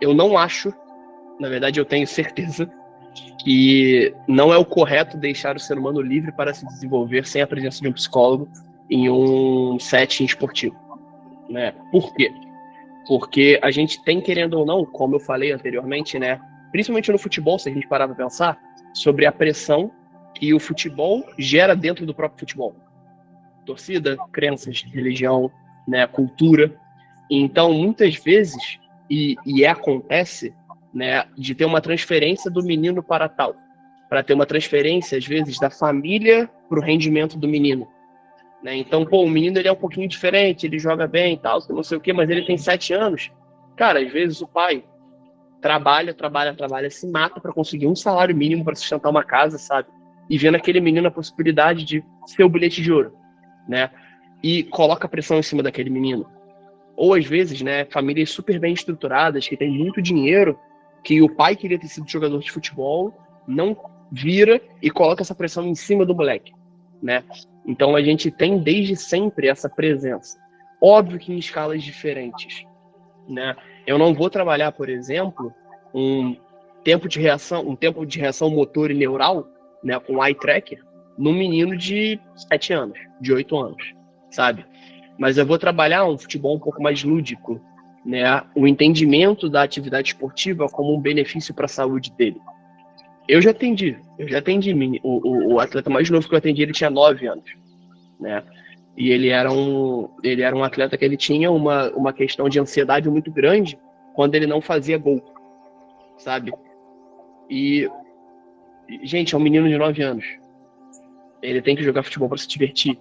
Eu não acho, na verdade eu tenho certeza, que não é o correto deixar o ser humano livre para se desenvolver sem a presença de um psicólogo em um setting esportivo, né? Por quê? Porque a gente tem, querendo ou não, como eu falei anteriormente, né? Principalmente no futebol, se a gente parar para pensar, sobre a pressão que o futebol gera dentro do próprio futebol. Torcida, crenças, religião, né, cultura. Então, muitas vezes, acontece, né, de ter uma transferência do menino para tal, para ter uma transferência, às vezes, da família para o rendimento do menino. Né? Então, pô, o menino ele é um pouquinho diferente, ele joga bem e tal, não sei o quê, mas ele tem 7 anos. Cara, às vezes o pai trabalha, se mata para conseguir um salário mínimo para sustentar uma casa, sabe? E vendo aquele menino a possibilidade de ser o bilhete de ouro, né? E coloca pressão em cima daquele menino. Ou às vezes, né, famílias super bem estruturadas, que têm muito dinheiro, que o pai queria ter sido jogador de futebol, não vira e coloca essa pressão em cima do moleque, né? Então a gente tem desde sempre essa presença. Óbvio que em escalas diferentes, né? Eu não vou trabalhar, por exemplo, um tempo de reação motor e neural, né, com eye tracker, num menino de 7 anos, de 8 anos, sabe? Mas eu vou trabalhar um futebol um pouco mais lúdico, né? O entendimento da atividade esportiva como um benefício para a saúde dele. Eu já atendi. O atleta mais novo que eu atendi, ele tinha 9 anos, né? E ele era um atleta que ele tinha uma questão de ansiedade muito grande quando ele não fazia gol, sabe? E, gente, é um menino de 9 anos. Ele tem que jogar futebol para se divertir.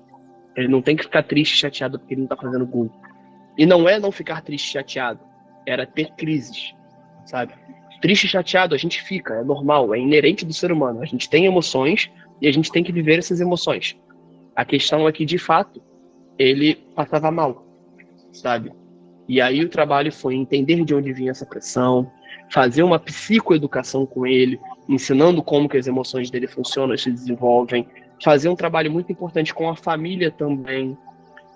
Ele não tem que ficar triste, chateado porque ele não tá fazendo gol. E não é não ficar triste, chateado. Era ter crises, sabe? Triste e chateado a gente fica, é normal, é inerente do ser humano. A gente tem emoções e a gente tem que viver essas emoções. A questão é que, de fato, ele passava mal, sabe? E aí o trabalho foi entender de onde vinha essa pressão, fazer uma psicoeducação com ele, ensinando como que as emoções dele funcionam e se desenvolvem, fazer um trabalho muito importante com a família também,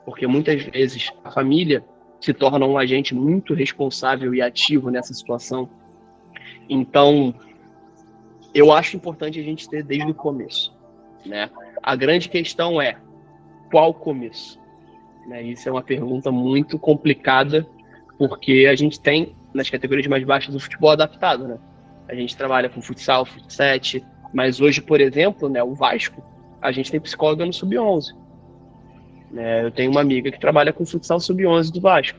porque muitas vezes a família se torna um agente muito responsável e ativo nessa situação. Então, eu acho importante a gente ter desde o começo, né? A grande questão é qual começo? Né? Isso é uma pergunta muito complicada, porque a gente tem, nas categorias mais baixas, o futebol adaptado, né? A gente trabalha com futsal, futsal, mas hoje, por exemplo, né, o Vasco, a gente tem psicóloga no Sub-11. Né? Eu tenho uma amiga que trabalha com futsal Sub-11 do Vasco,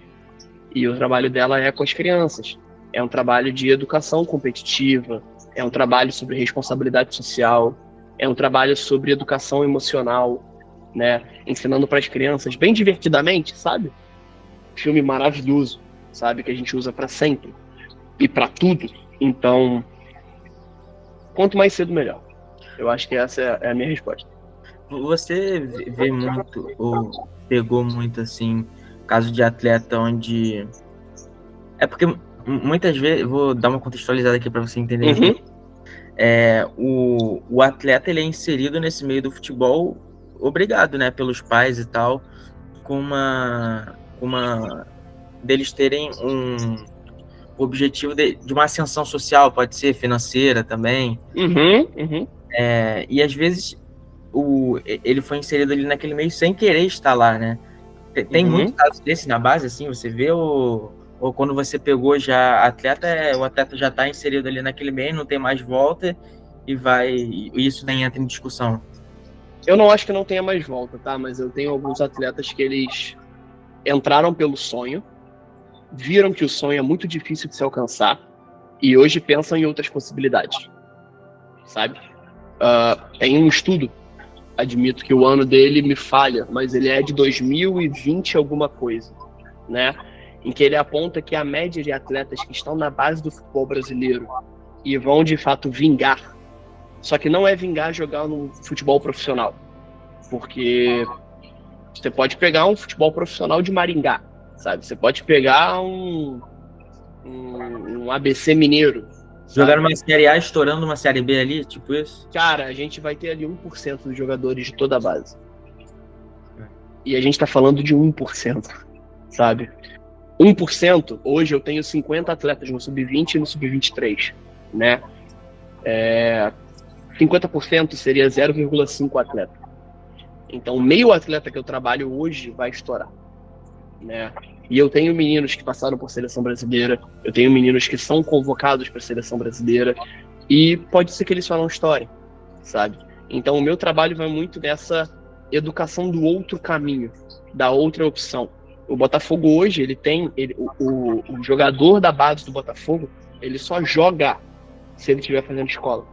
e o trabalho dela é com as crianças. É um trabalho de educação competitiva, é um trabalho sobre responsabilidade social, é um trabalho sobre educação emocional, né? Ensinando para as crianças bem divertidamente, sabe? Filme maravilhoso, sabe? Que a gente usa para sempre e para tudo. Então, quanto mais cedo, melhor. Eu acho que essa é a minha resposta. Você vê muito, ou pegou muito, assim, caso de atleta onde... É porque muitas vezes, vou dar uma contextualizada aqui para você entender bem. O atleta, ele é inserido nesse meio do futebol, obrigado, né, pelos pais e tal, com uma deles terem um objetivo de uma ascensão social, pode ser financeira também. E às vezes ele foi inserido ali naquele meio sem querer estar lá, né? Tem muito caso desse na base, assim, você vê, ou quando você pegou já atleta, o atleta já está inserido ali naquele meio, não tem mais volta e isso nem entra em discussão. Eu não acho que não tenha mais volta, tá? Mas eu tenho alguns atletas que eles entraram pelo sonho, viram que o sonho é muito difícil de se alcançar e hoje pensam em outras possibilidades, sabe? Tem um estudo, admito que o ano dele me falha, mas ele é de 2020 alguma coisa, né? Em que ele aponta que a média de atletas que estão na base do futebol brasileiro e vão de fato vingar, só que não é vingar jogar no futebol profissional, porque você pode pegar um futebol profissional de Maringá, sabe? Você pode pegar um ABC Mineiro. Jogar uma Série A estourando uma Série B ali, tipo isso? Cara, a gente vai ter ali 1% dos jogadores de toda a base. E a gente tá falando de 1%, sabe? 1%, hoje eu tenho 50 atletas no sub-20 e no sub-23, né? 50% seria 0,5 atleta. Então, meio atleta que eu trabalho hoje vai estourar, né? E eu tenho meninos que passaram por seleção brasileira, eu tenho meninos que são convocados para a seleção brasileira, e pode ser que eles só não estourem, sabe? Então, o meu trabalho vai muito nessa educação do outro caminho, da outra opção. O Botafogo hoje, o jogador da base do Botafogo, ele só joga se ele estiver fazendo escola.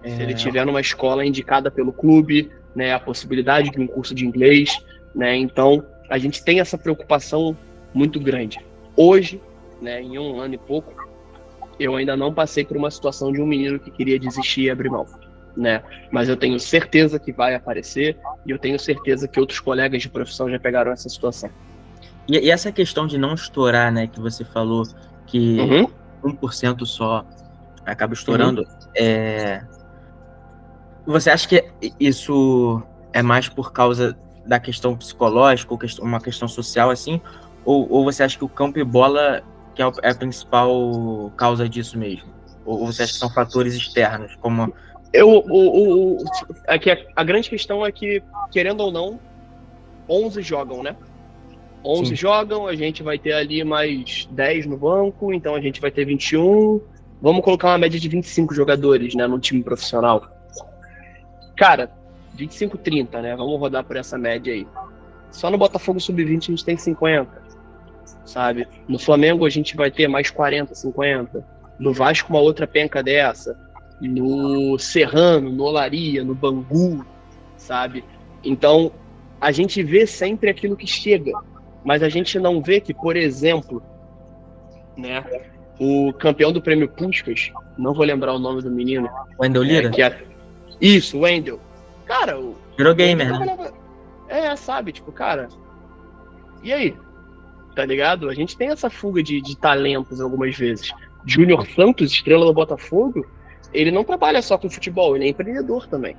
Se ele estiver numa escola indicada pelo clube, né, a possibilidade de um curso de inglês, né? Então, a gente tem essa preocupação muito grande. Hoje, né, em 1 ano e pouco, eu ainda não passei por uma situação de um menino que queria desistir e abrir mão, né? Mas eu tenho certeza que vai aparecer e eu tenho certeza que outros colegas de profissão já pegaram essa situação. E essa questão de não estourar, né, que você falou que 1% só acaba estourando, você acha que isso é mais por causa da questão psicológica, ou uma questão social, assim, ou você acha que o campo e bola que é a principal causa disso mesmo? Ou você acha que são fatores externos, como... A grande questão é que, querendo ou não, 11 jogam, né? 11 Sim. jogam, a gente vai ter ali mais 10 no banco, então a gente vai ter 21. Vamos colocar uma média de 25 jogadores, né, no time profissional. Cara, 25, 30, né? Vamos rodar por essa média aí. Só no Botafogo Sub-20 a gente tem 50, sabe? No Flamengo a gente vai ter mais 40, 50. No Vasco uma outra penca dessa. No Serrano, no Olaria, no Bangu, sabe? Então, a gente vê sempre aquilo que chega, mas a gente não vê que, por exemplo, né, o campeão do Prêmio Puskás, não vou lembrar o nome do menino. Wendel Lira? Isso, o Wendel. Cara, virou gamer, né? Sabe, tipo, cara, e aí? Tá ligado? A gente tem essa fuga de talentos algumas vezes. Júnior Santos, estrela do Botafogo, ele não trabalha só com futebol, ele é empreendedor também,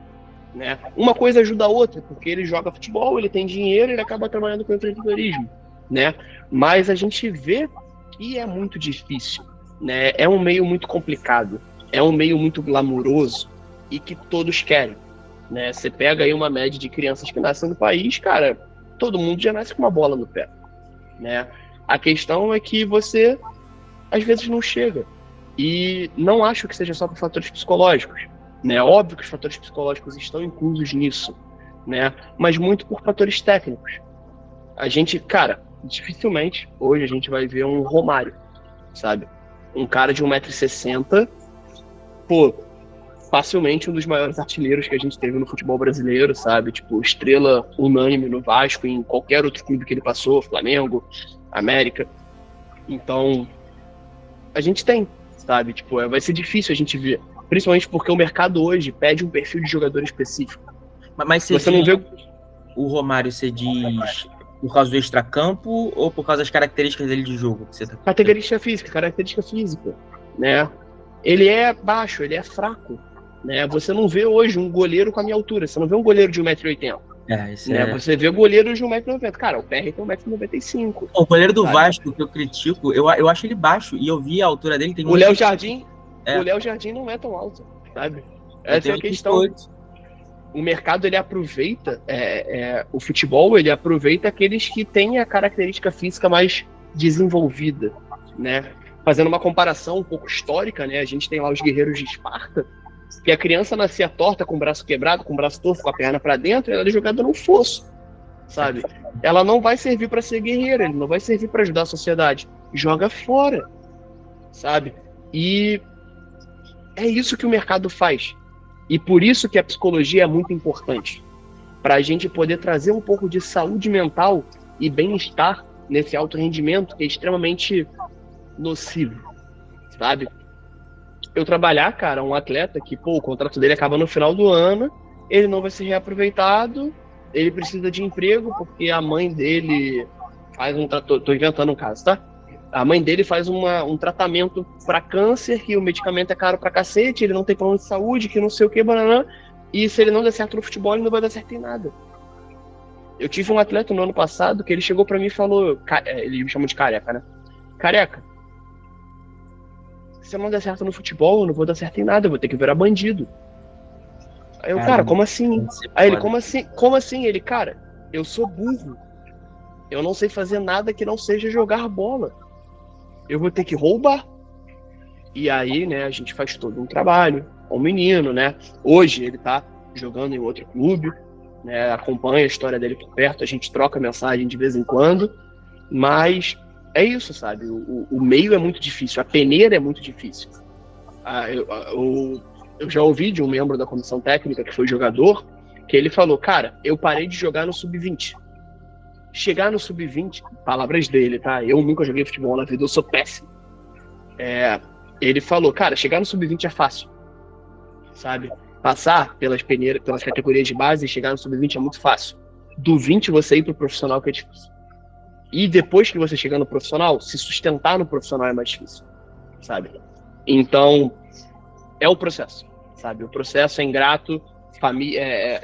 né? Uma coisa ajuda a outra, porque ele joga futebol, ele tem dinheiro, ele acaba trabalhando com empreendedorismo, né? Mas a gente vê que é muito difícil, né? É um meio muito complicado, é um meio muito glamuroso e que todos querem, né? Você pega aí uma média de crianças que nascem no país, cara, todo mundo já nasce com uma bola no pé, né? A questão é que você às vezes não chega. E não acho que seja só por fatores psicológicos, né? Óbvio que os fatores psicológicos estão inclusos nisso, né? Mas muito por fatores técnicos. A gente, cara, dificilmente hoje a gente vai ver um Romário, sabe? Um cara de 1,60 m, pô, facilmente um dos maiores artilheiros que a gente teve no futebol brasileiro, sabe? Tipo, estrela unânime no Vasco, em qualquer outro clube que ele passou, Flamengo, América. Então, a gente tem, sabe? Tipo, vai ser difícil a gente ver. Principalmente porque o mercado hoje pede um perfil de jogador específico. Mas você não vê o Romário, você diz por causa do extracampo ou por causa das características dele de jogo? Que você tá... Característica física, né? Ele é baixo, ele é fraco, né? Você não vê hoje um goleiro com a minha altura, você não vê um goleiro de 1,80 m. Né? Você vê goleiros de 1,90 m. Cara, o PR tem 1,95 m. O goleiro do Vasco, que eu critico, eu acho ele baixo, e eu vi a altura dele. Tem o Léo Jardim, o Léo Jardim não é tão alto, sabe? Essa é a questão. O mercado, ele aproveita, o futebol, ele aproveita aqueles que têm a característica física mais desenvolvida, né? Fazendo uma comparação um pouco histórica, né? A gente tem lá os guerreiros de Esparta, que a criança nascia torta, com o braço quebrado, com o braço torto, com a perna para dentro, e ela é jogada no fosso, sabe? Ela não vai servir para ser guerreira, ele não vai servir para ajudar a sociedade. Joga fora, sabe? E é isso que o mercado faz. E por isso que a psicologia é muito importante, para a gente poder trazer um pouco de saúde mental e bem-estar nesse alto rendimento que é extremamente nocivo, sabe? Eu trabalhar, cara, um atleta que, pô, o contrato dele acaba no final do ano, ele não vai ser reaproveitado, ele precisa de emprego porque a mãe dele faz tô inventando um caso, tá? A mãe dele faz um tratamento para câncer, que o medicamento é caro pra cacete, ele não tem plano de saúde, que não sei o que, banana, e se ele não der certo no futebol, ele não vai dar certo em nada. Eu tive um atleta no ano passado que ele chegou pra mim e falou, ele me chamou de careca, né? Careca, se eu não der certo no futebol, eu não vou dar certo em nada, eu vou ter que virar bandido. Aí eu, cara, Caramba, como assim? deve ser Aí ele, foda. como assim? Como assim? Ele, cara, eu sou burro. Eu não sei fazer nada que não seja jogar bola. Eu vou ter que roubar. E aí, né, a gente faz todo um trabalho com o menino, né? Hoje ele tá jogando em outro clube, né? Acompanha a história dele por perto, a gente troca mensagem de vez em quando, mas é isso, sabe? O meio é muito difícil, a peneira é muito difícil. Eu já ouvi de um membro da comissão técnica que foi jogador, que ele falou, cara, eu parei de jogar no sub-20. Chegar no sub-20, palavras dele, tá? Eu nunca joguei futebol na vida, eu sou péssimo. Ele falou, cara, chegar no sub-20 é fácil, sabe? Passar pelas categorias de base e chegar no sub-20 é muito fácil. Do 20 você ir pro profissional que é difícil. E depois que você chegar no profissional, se sustentar no profissional é mais difícil, sabe? Então, é o processo, sabe? O processo é ingrato,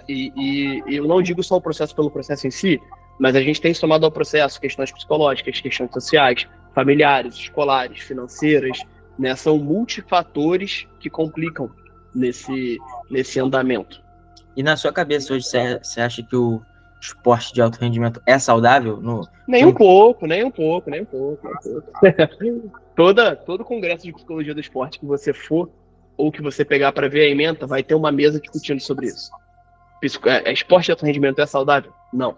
e eu não digo só o processo pelo processo em si, mas a gente tem somado ao processo questões psicológicas, questões sociais, familiares, escolares, financeiras, né? São multifatores que complicam nesse andamento. E na sua cabeça hoje, você acha que o esporte de alto rendimento é saudável? Nem um pouco, nem um pouco, nem um pouco, nem um pouco. Todo congresso de psicologia do esporte que você for, ou que você pegar para ver a ementa, vai ter uma mesa discutindo sobre isso. Esporte de alto rendimento é saudável? Não.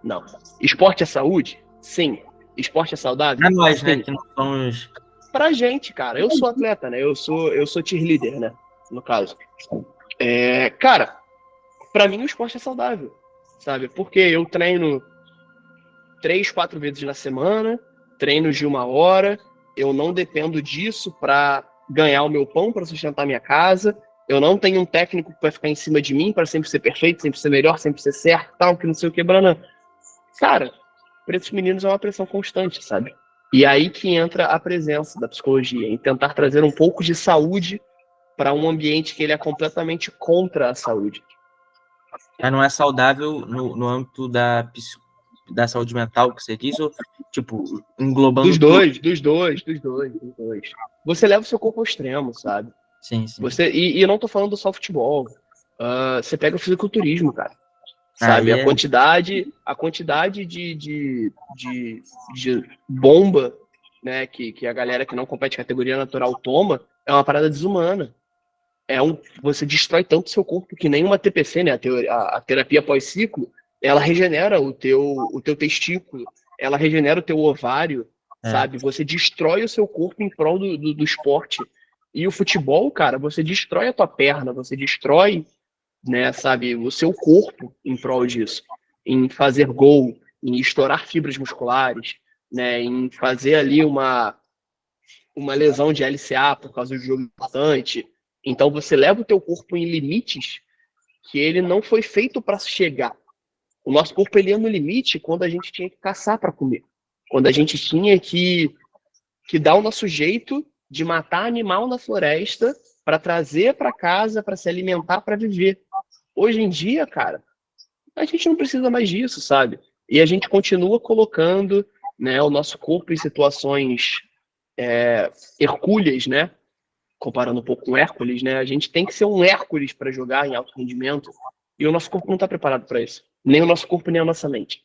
Não. Esporte é saúde? Sim. Esporte é saudável? Pra nós, né, Sim. que não somos... Pra gente, cara. Eu sou atleta, né? Eu sou cheerleader, né? No caso. Cara, pra mim o esporte é saudável, sabe? Porque eu treino 3, 4 vezes na semana, treinos de 1 hora, eu não dependo disso para ganhar o meu pão, para sustentar minha casa, eu não tenho um técnico que vai ficar em cima de mim para sempre ser perfeito, sempre ser melhor, sempre ser certo, tal, que não sei o que, Brana. Cara, para esses meninos é uma pressão constante, sabe? E aí que entra a presença da psicologia, em tentar trazer um pouco de saúde para um ambiente que ele é completamente contra a saúde. Já não é saudável no âmbito da saúde mental que você diz, ou, tipo, englobando Dos tudo. dois, dos dois, dos dois, dos dois. Você leva o seu corpo ao extremo, sabe? Sim, sim. E eu não tô falando só futebol. Você pega o fisiculturismo, cara. Sabe? Aí A quantidade de bomba, né, que a galera que não compete categoria natural toma é uma parada desumana. Você destrói tanto o seu corpo que nem uma TPC, né? A terapia pós-ciclo, ela regenera o teu testículo, ela regenera o teu ovário, sabe? Você destrói o seu corpo em prol do esporte. E o futebol, cara, você destrói a tua perna, você destrói, né, sabe, o seu corpo em prol disso. Em fazer gol, em estourar fibras musculares, né, em fazer ali uma lesão de LCA por causa do jogo importante. Então você leva o teu corpo em limites que ele não foi feito para chegar. O nosso corpo ele ia no limite quando a gente tinha que caçar para comer. Quando a gente tinha que dar o nosso jeito de matar animal na floresta para trazer para casa, para se alimentar, para viver. Hoje em dia, cara, a gente não precisa mais disso, sabe? E a gente continua colocando, né, o nosso corpo em situações hercúleas, né? Comparando um pouco com Hércules, né? A gente tem que ser um Hércules para jogar em alto rendimento e o nosso corpo não está preparado para isso. Nem o nosso corpo, nem a nossa mente.